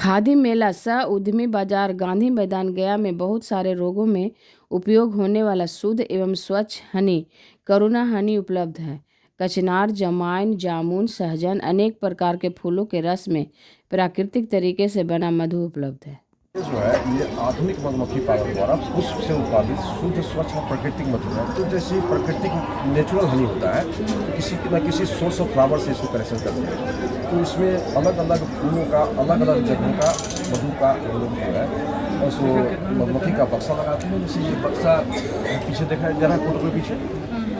खादी मेला सह उद्यमी बाजार गांधी मैदान गया में बहुत सारे रोगों में उपयोग होने वाला शुद्ध एवं स्वच्छ हनी करुणा हनी उपलब्ध है। कचनार, जमाइन, जामुन, सहजन अनेक प्रकार के फूलों के रस में प्राकृतिक तरीके से बना मधु उपलब्ध है। ये जो है ये आधुनिक मधुमक्खी पालन द्वारा पुष्प से उत्पादित शुद्ध स्वच्छ और प्राकृतिक मधु है। तो जैसे प्राकृतिक नेचुरल हनी होता है तो किसी न किसी सोर्स ऑफ फ्लावर से इसको कलेक्शन करते हैं। तो इसमें अलग अलग फूलों का अलग अलग जगहों का मधु का जो है और सो मधुमक्खी का बक्सा लगाते हैं। जैसे ये बक्सा पीछे देखा है जरा फोटो के पीछे,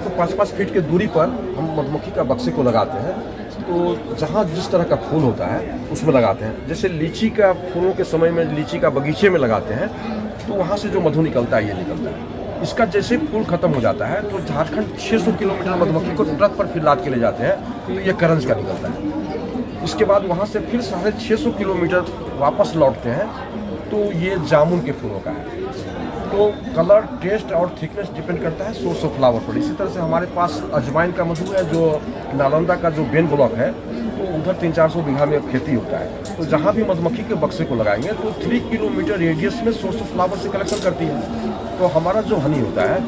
तो 5-5 फीट की दूरी पर हम मधुमक्खी का बक्से को लगाते हैं। तो जहाँ जिस तरह का फूल होता है उसमें लगाते हैं। जैसे लीची का फूलों के समय में लीची का बगीचे में लगाते हैं तो वहाँ से जो मधु निकलता है ये निकलता है। इसका जैसे फूल खत्म हो जाता है तो झारखंड 600 किलोमीटर मधुमक्खी को ट्रक पर फिर लाद के ले जाते हैं तो ये करंज का निकलता है। इसके बाद वहाँ से फिर 650 किलोमीटर वापस लौटते हैं तो ये जामुन के फूलों का है। तो कलर, टेस्ट और थिकनेस डिपेंड करता है सोर्स ऑफ फ्लावर पर। इसी तरह से हमारे पास अजवाइन का मधु है जो नालंदा का जो बेन ब्लॉक है तो उधर 300-400 बीघा में खेती होता है। तो जहाँ भी मधुमक्खी के बक्से को लगाएंगे तो 3 किलोमीटर रेडियस में सोर्स ऑफ फ्लावर से कलेक्शन करती है। तो हमारा जो हनी होता है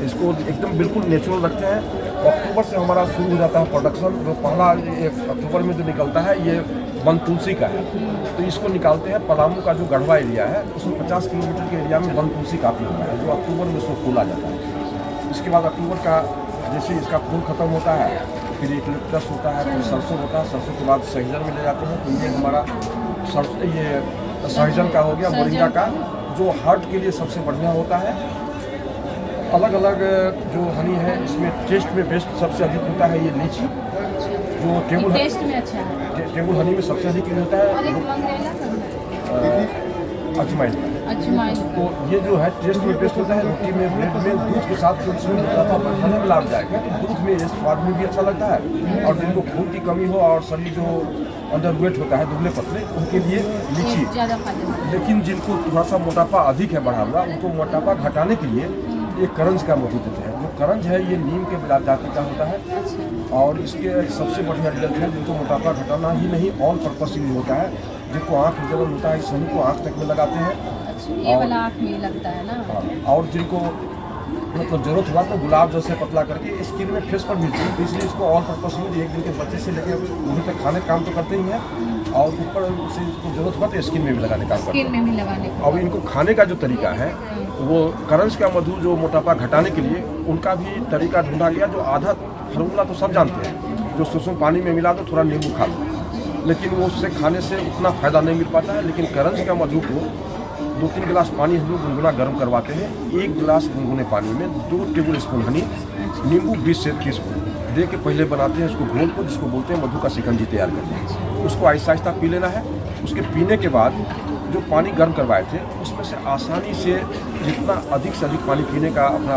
इसको एकदम बिल्कुल नेचुरल रखते हैं। अक्टूबर से हमारा शुरू हो जाता है प्रोडक्शन। जो पहला 1 अक्टूबर में जो निकलता है ये वन तुलसी का है। तो इसको निकालते हैं पलामू का जो गढ़वा एरिया है उसमें 50 किलोमीटर के एरिया में वन तुलसी काफ़ी होता है जो अक्टूबर में उसको फूल आ जाता है। इसके बाद अक्टूबर का जैसे इसका फूल खत्म होता है फिर यूकलिप्टस होता है, फिर सरसों होता है। सरसों के बाद सहजन में ले जाते हैं। तो ये हमारा ये सहजन का हो गया, मोरिंगा का जो हार्ट के लिए सबसे बढ़िया होता है। अलग अलग जो हनी है इसमें टेस्ट में बेस्ट सबसे अधिक होता है ये लीची जो टेबल टेस्ट में अच्छा है। टेबल हनी में सबसे अधिक होता है अजवाइन का। तो ये जो है टेस्ट में बेस्ट होता है। रोटी में, ब्रेड में, दूध के साथ जो इसमें हनी में लाभदायक है। तो दूध में स्वाद में भी अच्छा लगता है। और जिनको खून की कमी हो और शरीर जो अंडर वेट होता है दुबले पतले उनके लिए लीची। लेकिन जिनको थोड़ा सा मोटापा अधिक है बढ़ा हुआ उनको मोटापा घटाने के लिए ये करंज का मधु देते हैं। जो करंज है ये नीम के जाति का होता है और इसके सबसे बढ़िया रिजल्ट है। जिनको मोटापा घटाना ही नहीं ऑल पर्पस यूज होता है। जिनको आँख में जलन होता है इस हनी को आँख तक में लगाते हैं। ये वाला आँख में लगता है ना। और जिनको मतलब जरूरत हुआ तो गुलाब जैसे पतला करके स्किन में फेस पर मिलती है। तो इसलिए इसको ऑल पर्पस यूज 1 दिन के बच्चे से लेकर बूढ़े तक खाने काम तो करते ही हैं और ऊपर से इसको जरूरत हुआ तो स्किन में भी लगाने का स्किन में भी लगाने का। और इनको खाने का जो तरीका है वो करंज का मधु जो मोटापा घटाने के लिए उनका भी तरीका ढूंढा गया। जो आधा फार्मूला तो सब जानते हैं, जो सुसुम पानी में मिला दो थोड़ा नींबू खा लो, लेकिन वो उससे खाने से उतना फ़ायदा नहीं मिल पाता है। लेकिन करंज का मधु को 2-3 गिलास पानी हम लोग गुनगुना गर्म करवाते हैं। 1 गिलास गुनगुने पानी में 2 टेबल स्पून हनी, नींबू 20 से 30 स्पून दे के पहले बनाते हैं उसको घोल को, जिसको बोलते हैं मधु का शिकंजी तैयार करते हैं। उसको आहिस्ता आहिस्ता पी लेना है। उसके पीने के बाद जो पानी गर्म करवाए थे उसमें से आसानी से जितना अधिक से अधिक पानी पीने का अपना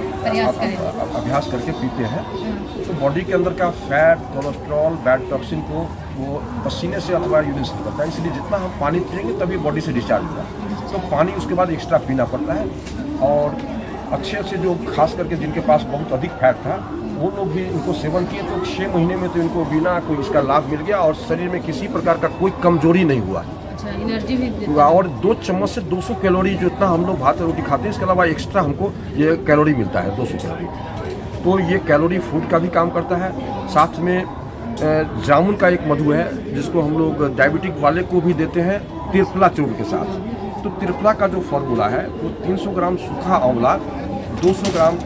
अभ्यास करके पीते हैं तो बॉडी के अंदर का फैट, कोलेस्ट्रॉल, बैड टॉक्सिन को वो पसीने से अथवा यूरिन से निकलता है। इसलिए जितना हम पानी पिएंगे तभी बॉडी से डिस्चार्ज होगा। तो पानी उसके बाद एक्स्ट्रा पीना पड़ता है। और अच्छे जो खास करके जिनके पास बहुत अधिक फैट था वो लोग भी इनको सेवन किए तो 6 महीने में तो इनको बिना कोई इसका लाभ मिल गया और शरीर में किसी प्रकार का कोई कमजोरी नहीं हुआ। एनर्जी भी देता है। और 2 चम्मच से 200 कैलोरी जो इतना हम लोग भात रोटी खाते हैं इसके अलावा एक्स्ट्रा हमको ये कैलोरी मिलता है 200 कैलोरी। तो ये कैलोरी फूड का भी काम करता है। साथ में जामुन का एक मधु है जिसको हम लोग डायबिटिक वाले को भी देते हैं त्रिफला चूर्ण के साथ। तो त्रिफला का जो फॉर्मूला है वो 300 ग्राम सूखा आंवला, 200 ग्राम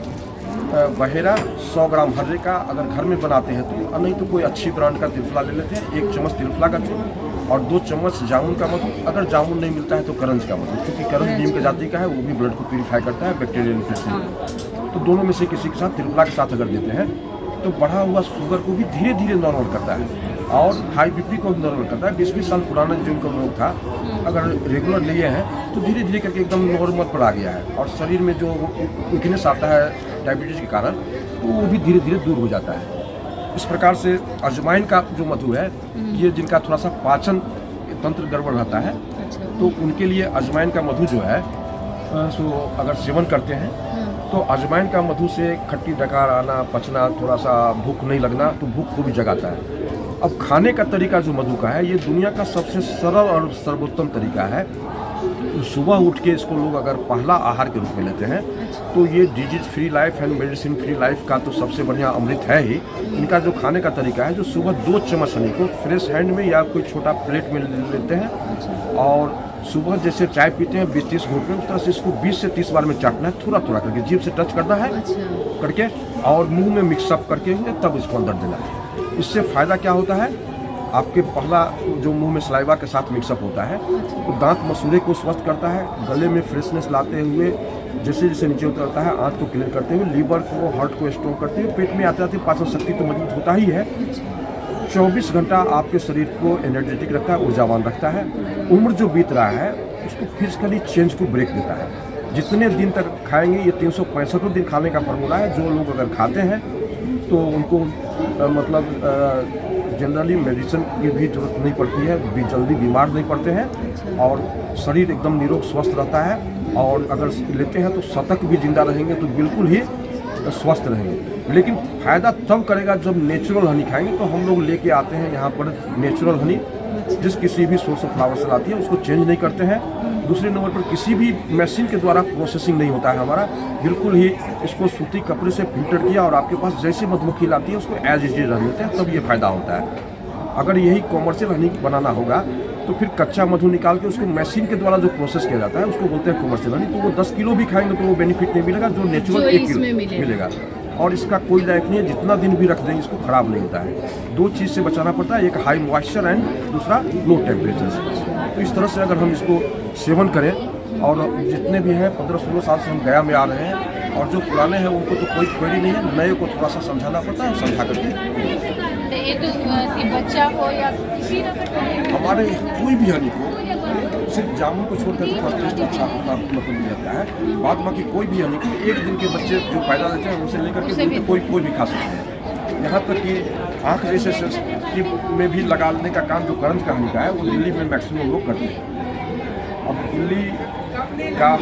बहेरा, 100 ग्राम हर्रे का अगर घर में बनाते हैं तो, नहीं तो कोई अच्छी ब्रांड का त्रिफला ले लेते हैं। 1 चम्मच त्रिफला का चूर्ण और 2 चम्मच जामुन का मधु। अगर जामुन नहीं मिलता है तो करंज का मधु, क्योंकि करंज नीम की जाति का है, वो भी ब्लड को प्यूरिफाई करता है बैक्टीरियल इन्फेक्शन। तो दोनों में से किसी के साथ त्रिफला के साथ अगर देते हैं तो बढ़ा हुआ शुगर को भी धीरे धीरे नॉर्मल करता है और हाई बीपी को भी नॉर्मल करता है। 20-20 साल पुराना जिनका रोग था अगर रेगुलर लिए हैं तो धीरे धीरे करके एकदम नॉर्मल पर आ गया है। और शरीर में जो वीकनेस आता है डायबिटीज के कारण तो वो भी धीरे धीरे दूर हो जाता है। इस प्रकार से अजवाइन का जो मधु है ये जिनका थोड़ा सा पाचन तंत्र गड़बड़ रहता है तो उनके लिए अजवाइन का मधु जो है सो अगर सेवन करते हैं तो अजवाइन का मधु से खट्टी डकार आना, पचना, थोड़ा सा भूख नहीं लगना तो भूख को भी जगाता है। अब खाने का तरीका जो मधु का है, ये दुनिया का सबसे सरल और सर्वोत्तम तरीका है। सुबह उठ के इसको लोग अगर पहला आहार के रूप में लेते हैं तो ये disease free life and medicine free life का तो सबसे बढ़िया अमृत है ही। इनका जो खाने का तरीका है, जो सुबह 2 चम्मच हनी को फ्रेश हैंड में या कोई छोटा प्लेट में लेते हैं और सुबह जैसे चाय पीते हैं 20-30 घूंट में, उस तरह से इसको 20 से 30 बार में चाटना है, थोड़ा थोड़ा करके जीभ से टच करना है करके और मुंह में मिक्सअप करके तब इसको अंदर देना है। इससे फ़ायदा क्या होता है, आपके पहला जो मुंह में सलाइवा के साथ मिक्सअप होता है तो दांत मसूड़े को स्वस्थ करता है, गले में फ्रेशनेस लाते हुए जैसे जैसे नीचे उतरता है आंत को क्लियर करते हुए, लीवर को हार्ट को स्ट्रॉन्ग करते हुए, पेट में आते आते पाचन शक्ति तो मजबूत होता ही है। 24 घंटा आपके शरीर को एनर्जेटिक रखता है, ऊर्जावान रखता है। उम्र जो बीत रहा है उसको फिजिकली चेंज को ब्रेक देता है। जितने दिन तक खाएंगे, ये 365 दिन खाने का फार्मूला है। जो लोग अगर खाते हैं तो उनको जनरली मेडिसिन की भी जरूरत नहीं पड़ती है, भी जल्दी बीमार नहीं पड़ते हैं और शरीर एकदम निरोग स्वस्थ रहता है। और अगर लेते हैं तो शतक भी जिंदा रहेंगे, तो बिल्कुल ही स्वस्थ रहेंगे। लेकिन फ़ायदा तब करेगा जब नेचुरल हनी खाएंगे। तो हम लोग लेके आते हैं यहाँ पर नेचुरल हनी, जिस किसी भी सोर्स ऑफ फ्लावर से आती है, उसको चेंज नहीं करते हैं। दूसरे नंबर पर किसी भी मशीन के द्वारा प्रोसेसिंग नहीं होता है हमारा, बिल्कुल ही इसको सूती कपड़े से फिल्टर किया और आपके पास जैसे मधुमक्खी लाती है उसको एज इट इज रहने देते हैं, तब ये फ़ायदा होता है। अगर यही कॉमर्शियल हनी बनाना होगा तो फिर कच्चा मधु निकाल के उसको मशीन के द्वारा जो प्रोसेस किया जाता है उसको बोलते हैं कॉमर्शियल हनी। तो वो 10 किलो भी खाएंगे तो वो बेनिफिट नहीं मिलेगा जो नेचुरल 1 किलो मिलेगा। और इसका कोई लाइफ नहीं है, जितना दिन भी रख देंगे इसको खराब नहीं होता है। 2 चीज़ से बचाना पड़ता है, एक हाई मॉइस्चर एंड दूसरा लो टेम्परेचर से। तो इस तरह से अगर हम इसको सेवन करें, और जितने भी हैं 15-16 साल से हम गया में आ रहे हैं, और जो पुराने हैं उनको तो कोई क्वेरी नहीं है, नए को थोड़ा सा समझाना पड़ता है, समझा करके ये तो बच्चा हो या किसी हमारे कोई भी हनी को सिर्फ जामुन को छोड़कर टेस्ट अच्छा मिल जाता है। बाद बाकी कोई भी हनी को 1 दिन के बच्चे जो पैदा लेते हैं उनसे लेकर के कोई भी खा सकते हैं। यहाँ तक कि आँख जैसे में भी लगाने का काम जो करंज का हनी का है वो दिल्ली में मैक्सिमम लोग करते हैं। अब दिल्ली का